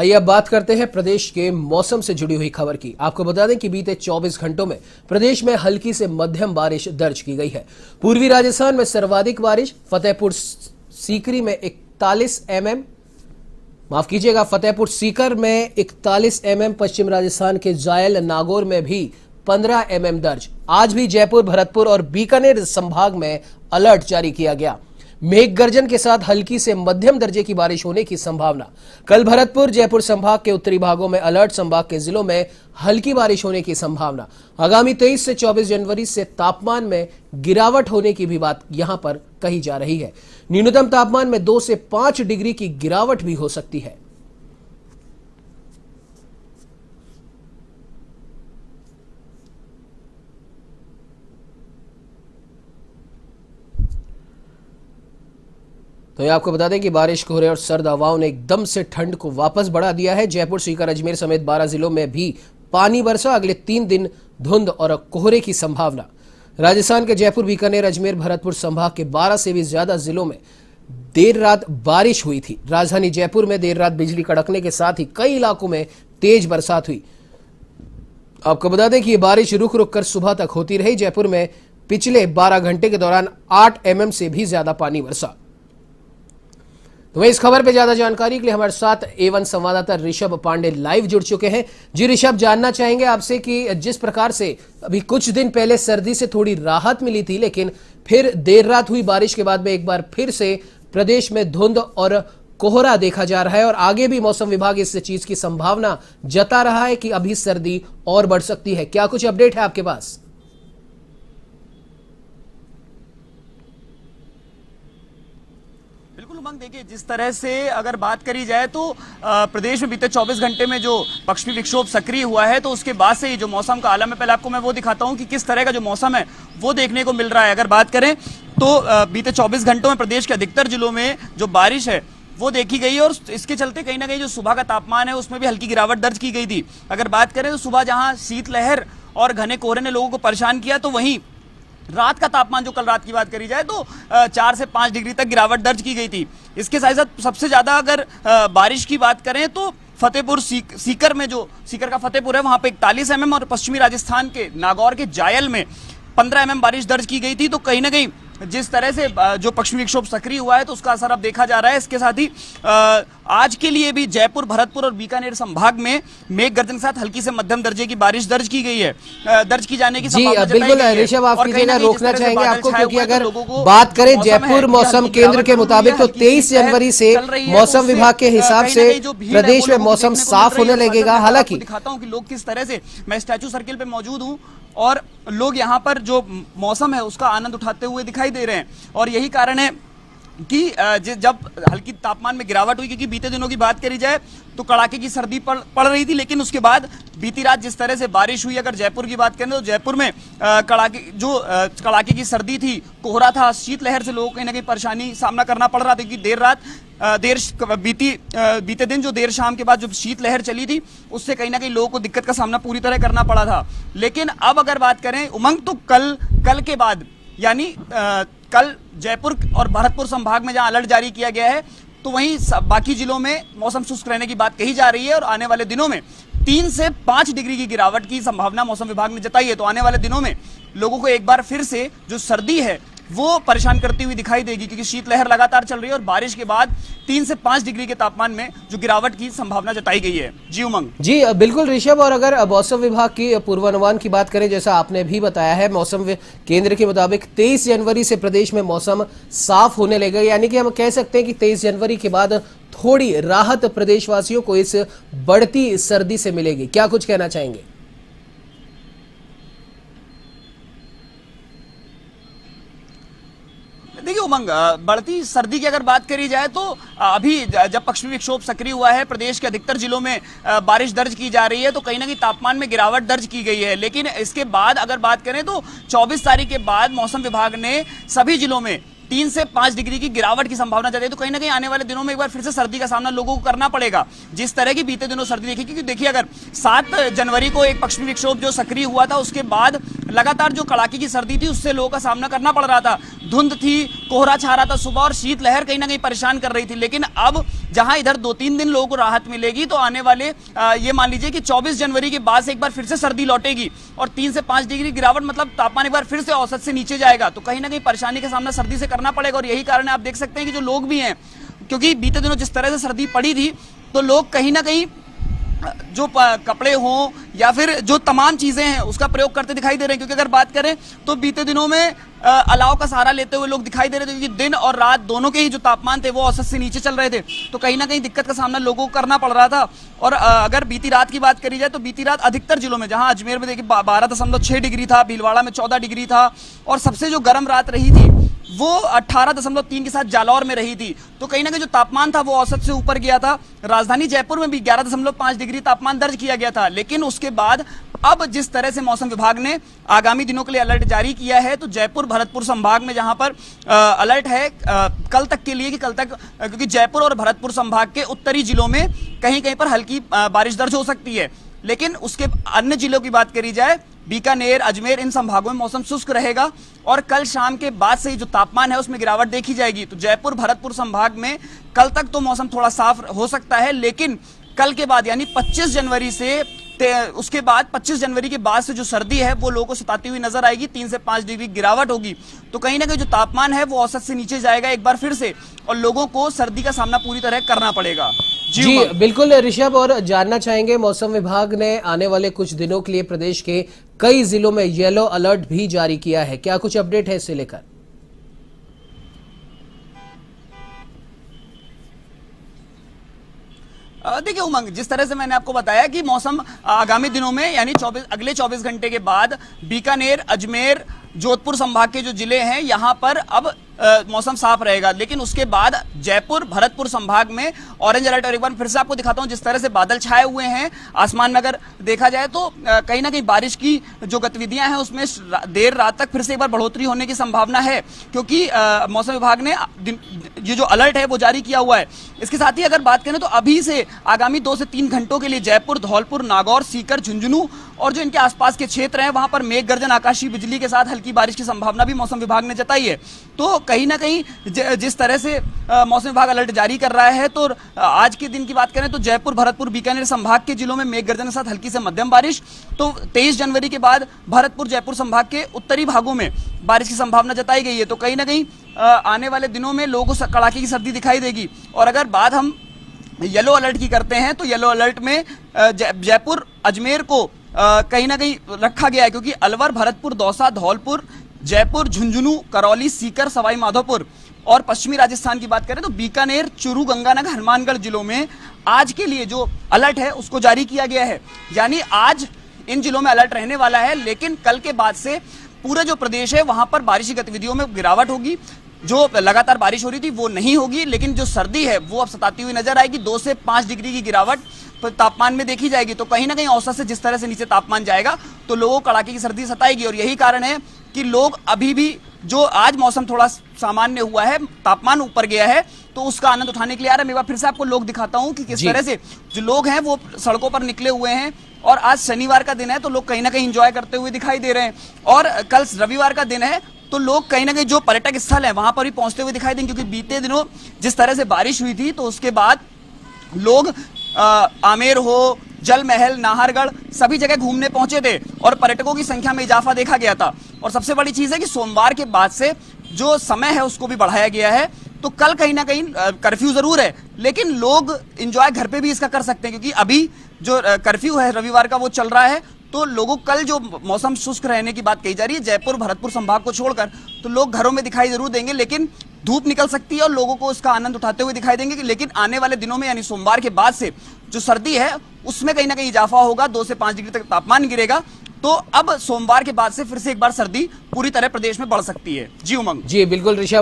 आइए अब बात करते हैं प्रदेश के मौसम से जुड़ी हुई खबर की। आपको बता दें कि बीते 24 घंटों में प्रदेश में हल्की से मध्यम बारिश दर्ज की गई है। पूर्वी राजस्थान में सर्वाधिक बारिश फतेहपुर सीकरी में 41 mm, माफ कीजिएगा, फतेहपुर सीकर में 41 mm, पश्चिम राजस्थान के जायल नागौर में भी 15 mm दर्ज। आज भी जयपुर, भरतपुर और बीकानेर संभाग में अलर्ट जारी किया गया। मेघ गर्जन के साथ हल्की से मध्यम दर्जे की बारिश होने की संभावना। कल भरतपुर, जयपुर संभाग के उत्तरी भागों में अलर्ट, संभाग के जिलों में हल्की बारिश होने की संभावना। आगामी 23 से 24 जनवरी से तापमान में गिरावट होने की भी बात यहां पर कही जा रही है। न्यूनतम तापमान में 2 से 5 डिग्री की गिरावट भी हो सकती है। तो ये आपको बता दें कि बारिश, कोहरे और सर्द हवाओं ने एकदम से ठंड को वापस बढ़ा दिया है। जयपुर, सीकर, अजमेर समेत 12 जिलों में भी पानी बरसा। अगले 3 दिन धुंध और कोहरे की संभावना। राजस्थान के जयपुर, बीकानेर, अजमेर, भरतपुर संभाग के 12 से भी ज्यादा जिलों में देर रात बारिश हुई थी। राजधानी जयपुर में देर रात बिजली कड़कने के साथ ही कई इलाकों में तेज बरसात हुई। आपको बता दें कि ये बारिश रुक रुक कर सुबह तक होती रही। जयपुर में पिछले 12 घंटे के दौरान 8 mm से भी ज्यादा पानी बरसा। तो वहीं इस खबर पे ज्यादा जानकारी के लिए हमारे साथ A1 संवाददाता ऋषभ पांडे लाइव जुड़ चुके हैं। जी ऋषभ, जानना चाहेंगे आपसे कि जिस प्रकार से अभी कुछ दिन पहले सर्दी से थोड़ी राहत मिली थी, लेकिन फिर देर रात हुई बारिश के बाद में एक बार फिर से प्रदेश में धुंध और कोहरा देखा जा रहा है और आगे भी मौसम विभाग इस चीज की संभावना जता रहा है कि अभी सर्दी और बढ़ सकती है। क्या कुछ अपडेट है आपके पास? उमंग, देखिए, जिस तरह से अगर बात करी जाए तो प्रदेश में बीते 24 घंटे में जो पश्चिमी विक्षोभ सक्रिय हुआ है, तो उसके बाद से ही जो मौसम का आलम है, पहले आपको मैं वो दिखाता हूं कि किस तरह का जो मौसम है वो देखने को मिल रहा है। अगर बात करें तो बीते 24 घंटों में प्रदेश के अधिकतर जिलों में जो बारिश है वो देखी गई है और इसके चलते कहीं ना कहीं जो सुबह का तापमान है उसमें भी हल्की गिरावट दर्ज की गई थी। अगर बात करें तो सुबह जहां शीतलहर और घने कोहरे ने लोगों को परेशान किया, तो वहीं रात का तापमान जो कल रात की बात करी जाए तो 4 से 5 डिग्री तक गिरावट दर्ज की गई थी। इसके साथ साथ सबसे ज्यादा अगर बारिश की बात करें तो फतेहपुर सीकर में, जो सीकर का फतेहपुर है, वहां पे 41 mm और पश्चिमी राजस्थान के नागौर के जायल में 15 mm बारिश दर्ज की गई थी। तो कहीं ना कहीं जिस तरह से जो पश्चिमी विक्षोभ सक्रिय हुआ है तो उसका असर अब देखा जा रहा है। इसके साथ ही आज के लिए भी जयपुर, भरतपुर और बीकानेर संभाग में मेघ गर्जन के साथ हल्की से मध्यम दर्जे की बारिश दर्ज की गई है, दर्ज की जाने की संभावना जताई गई है। बिल्कुल ऋषभ, आप कीजिएगा, रोकना चाहेंगे आपको, क्योंकि अगर बात करें जयपुर मौसम केंद्र के मुताबिक तो 23 जनवरी से मौसम विभाग के हिसाब से प्रदेश में मौसम साफ होने लगेगा। हालांकि दिखाता हूँ कि लोग किस तरह से, मैं स्टैचू सर्किल पे मौजूद हूँ और लोग यहाँ पर जो मौसम है उसका आनंद उठाते हुए दिखाई दे रहे हैं और यही कारण है कि जब हल्की तापमान में गिरावट हुई, क्योंकि बीते दिनों की बात करी जाए तो कड़ाके की सर्दी पड़ रही थी, लेकिन उसके बाद बीती रात जिस तरह से बारिश हुई, अगर जयपुर की बात करें तो जयपुर में कड़ाके की सर्दी थी, कोहरा था, शीतलहर से लोगों को कहीं ना कहीं परेशानी सामना करना पड़ रहा था, क्योंकि देर रात बीते दिन जो देर शाम के बाद जो शीतलहर चली थी उससे कहीं ना कहीं लोगों को दिक्कत का सामना पूरी तरह करना पड़ा था। लेकिन अब अगर बात करें उमंग, तो कल के बाद, यानी कल जयपुर और भरतपुर संभाग में जहां अलर्ट जारी किया गया है, तो वहीं बाकी जिलों में मौसम शुष्क रहने की बात कही जा रही है और आने वाले दिनों में 3 से 5 डिग्री की गिरावट की संभावना मौसम विभाग ने जताई है। तो आने वाले दिनों में लोगों को एक बार फिर से जो सर्दी है वो परेशान करती हुई दिखाई देगी, क्योंकि शीतलहर लगातार चल रही है और बारिश के बाद 3 से 5 डिग्री के तापमान में जो गिरावट की संभावना जताई गई है। जी उमंग। जी बिल्कुल ऋषभ, और अगर मौसम विभाग की पूर्वानुमान की बात करें, जैसा आपने भी बताया है, मौसम केंद्र के मुताबिक 23 जनवरी से प्रदेश में मौसम साफ होने लगेगा, यानी कि हम कह सकते हैं कि 23 जनवरी के बाद थोड़ी राहत प्रदेशवासियों को इस बढ़ती सर्दी से मिलेगी। क्या कुछ कहना चाहेंगे? देखिए उमंग, बढ़ती सर्दी की अगर बात करी जाए तो अभी जब पश्चिमी विक्षोभ सक्रिय हुआ है, प्रदेश के अधिकतर जिलों में बारिश दर्ज की जा रही है, तो कहीं ना कहीं तापमान में गिरावट दर्ज की गई है। लेकिन इसके बाद अगर बात करें तो 24 तारीख के बाद मौसम विभाग ने सभी जिलों में 3 से 5 डिग्री की गिरावट की संभावना जताई। तो कहीं ना कहीं आने वाले दिनों में एक बार फिर से सर्दी का सामना लोगों को करना पड़ेगा, जिस तरह की बीते दिनों सर्दी देखी। क्योंकि देखिए, अगर 7 जनवरी को एक पश्चिमी विक्षोभ जो सक्रिय हुआ था, उसके बाद लगातार जो कड़ाके की सर्दी थी उससे लोगों का सामना करना पड़ रहा था। धुंध थी, कोहरा छा रहा था सुबह और शीतलहर कहीं ना कहीं परेशान कर रही थी। लेकिन अब जहां इधर 2-3 दिन लोगों को राहत मिलेगी, तो आने वाले ये मान लीजिए कि 24 जनवरी के बाद से एक बार फिर से सर्दी लौटेगी और 3 से 5 डिग्री गिरावट, मतलब तापमान एक बार फिर से औसत से नीचे जाएगा। तो कहीं ना कहीं परेशानी का सामना सर्दी से करना पड़ेगा और यही कारण है, आप देख सकते हैं कि जो लोग भी हैं, क्योंकि बीते दिनों जिस तरह से सर्दी पड़ी थी, तो लोग कहीं ना कहीं जो कपड़े हों या फिर जो तमाम चीजें हैं उसका प्रयोग करते दिखाई दे रहे हैं। क्योंकि अगर बात करें तो बीते दिनों में अलाव का सहारा लेते हुए लोग दिखाई दे रहे थे, क्योंकि दिन और रात दोनों के ही जो तापमान थे वो औसत से नीचे चल रहे थे। तो कहीं ना कहीं दिक्कत का सामना लोगों को करना पड़ रहा था। और अगर बीती रात की बात करी जाए तो बीती रात अधिकतर जिलों में, जहां अजमेर में देखिए 12.6 डिग्री था, भीलवाड़ा में 14 डिग्री था और सबसे जो गर्म रात रही थी वो 18.3 के साथ जालौर में रही थी। तो कहीं ना कहीं जो तापमान था वो औसत से ऊपर गया था। राजधानी जयपुर में भी 11.5 डिग्री तापमान दर्ज किया गया था। लेकिन उसके बाद अब जिस तरह से मौसम विभाग ने आगामी दिनों के लिए अलर्ट जारी किया है, तो जयपुर भरतपुर संभाग में जहां पर अलर्ट है कल तक के लिए, कि कल तक, क्योंकि जयपुर और भरतपुर संभाग के उत्तरी जिलों में कहीं कहीं पर हल्की बारिश दर्ज हो सकती है। लेकिन उसके अन्य जिलों की बात करी जाए, बीकानेर, अजमेर, इन संभागों में मौसम शुष्क रहेगा और कल शाम के बाद से ही जो तापमान है उसमें गिरावट देखी जाएगी। तो जयपुर भरतपुर संभाग में कल तक तो मौसम थोड़ा साफ हो सकता है, लेकिन कल के बाद यानी 25 जनवरी से उसके बाद 25 जनवरी के बाद से जो सर्दी है वो लोगों को सताती हुई नजर आएगी। 3 से 5 डिग्री गिरावट होगी। तो कहीं ना कहीं जो तापमान है वो औसत से नीचे जाएगा एक बार फिर से और लोगों को सर्दी का सामना पूरी तरह करना पड़ेगा। जी बिल्कुल ऋषभ, और जानना चाहेंगे, मौसम विभाग ने आने वाले कुछ दिनों के लिए प्रदेश के कई जिलों में येलो अलर्ट भी जारी किया है, क्या कुछ अपडेट है इससे लेकर? देखिए उमंग, जिस तरह से मैंने आपको बताया कि मौसम आगामी दिनों में यानी अगले 24 घंटे के बाद बीकानेर, अजमेर, जोधपुर संभाग के जो जिले हैं यहां पर अब मौसम साफ रहेगा। लेकिन उसके बाद जयपुर, भरतपुर संभाग में ऑरेंज अलर्ट। और एक बार फिर से आपको दिखाता हूं, जिस तरह से बादल छाए हुए हैं आसमान में, अगर देखा जाए तो कहीं ना कहीं बारिश की जो गतिविधियां हैं उसमें देर रात तक फिर से एक बार बढ़ोतरी होने की संभावना है, क्योंकि मौसम विभाग ने ये जो अलर्ट है वो जारी किया हुआ है। इसके साथ ही अगर बात करें तो अभी से आगामी 2 से 3 घंटों के लिए जयपुर, धौलपुर, नागौर, सीकर, झुंझुनू और जो इनके आसपास के क्षेत्र हैं वहां पर मेघ गर्जन, आकाशीय बिजली के साथ हल्की बारिश की संभावना भी मौसम विभाग ने जताई है। तो कहीं ना कहीं जिस तरह से मौसम विभाग अलर्ट जारी कर रहा है, तो आज के दिन की बात करें तो जयपुर, भरतपुर, बीकानेर संभाग के जिलों में मेघ गर्जन के साथ हल्की से मध्यम बारिश। तो 23 जनवरी के बाद भरतपुर, जयपुर संभाग के उत्तरी भागों में बारिश की संभावना जताई गई है। तो कहीं ना कहीं आने वाले दिनों में लोगों को कड़ाके की सर्दी दिखाई देगी। और अगर बात हम येलो अलर्ट की करते हैं तो येलो अलर्ट में जयपुर, अजमेर को कहीं ना कहीं रखा गया है, क्योंकि अलवर, भरतपुर, दौसा, धौलपुर, जयपुर, झुंझुनू, करौली, सीकर, सवाई माधोपुर और पश्चिमी राजस्थान की बात करें तो बीकानेर, चूरू, गंगानगर, हनुमानगढ़ जिलों में आज के लिए जो अलर्ट है उसको जारी किया गया है। यानी आज इन जिलों में अलर्ट रहने वाला है, लेकिन कल के बाद से पूरे जो प्रदेश है वहां पर बारिशी गतिविधियों में गिरावट होगी। जो लगातार बारिश हो रही थी वो नहीं होगी, लेकिन जो सर्दी है वो अब सताती हुई नजर आएगी। 2 से 5 डिग्री की गिरावट तापमान में देखी जाएगी। तो कहीं ना कहीं औसत से जिस तरह से नीचे तापमान जाएगा तो लोगों को कड़ाके की सर्दी सताएगी। और यही कारण है कि लोग अभी भी, जो आज मौसम थोड़ा सामान्य हुआ है, तापमान ऊपर गया है, तो उसका आनंद उठाने के लिए आ रहा है। मैं एक बार फिर से आपको लोग दिखाता हूं कि किस तरह से जो लोग हैं वो सड़कों पर निकले हुए हैं। और आज शनिवार का दिन है तो लोग कहीं ना कहीं एंजॉय करते हुए दिखाई दे रहे हैं। और कल रविवार का दिन है तो लोग कहीं ना कहीं जो पर्यटक स्थल है वहां पर भी पहुंचते हुए दिखाई देंगे, क्योंकि बीते दिनों जिस तरह से बारिश हुई थी तो उसके बाद लोग आमेर हो, जल महल, नाहरगढ़ सभी जगह घूमने पहुंचे थे और पर्यटकों की संख्या में इजाफा देखा गया था। और सबसे बड़ी चीज है कि सोमवार के बाद से जो समय है उसको भी बढ़ाया गया है। तो कल कहीं ना कहीं कर्फ्यू जरूर है, लेकिन लोग एंजॉय घर पे भी इसका कर सकते हैं, क्योंकि अभी जो कर्फ्यू है रविवार का वो चल रहा है। तो लोगों कल जो मौसम शुष्क रहने की बात कही जा रही है जयपुर, भरतपुर संभाग को छोड़कर, तो लोग घरों में दिखाई जरूर देंगे, लेकिन धूप निकल सकती है और लोगों को इसका आनंद उठाते हुए दिखाई देंगे। लेकिन आने वाले दिनों में यानी सोमवार के बाद से जो सर्दी है उसमें कहीं ना कहीं इजाफा होगा, 2 से 5 डिग्री तक तापमान गिरेगा। तो अब सोमवार के बाद से फिर से एक बार सर्दी पूरी तरह प्रदेश में बढ़ सकती है। जी उमंग। जी बिल्कुल ऋषभ।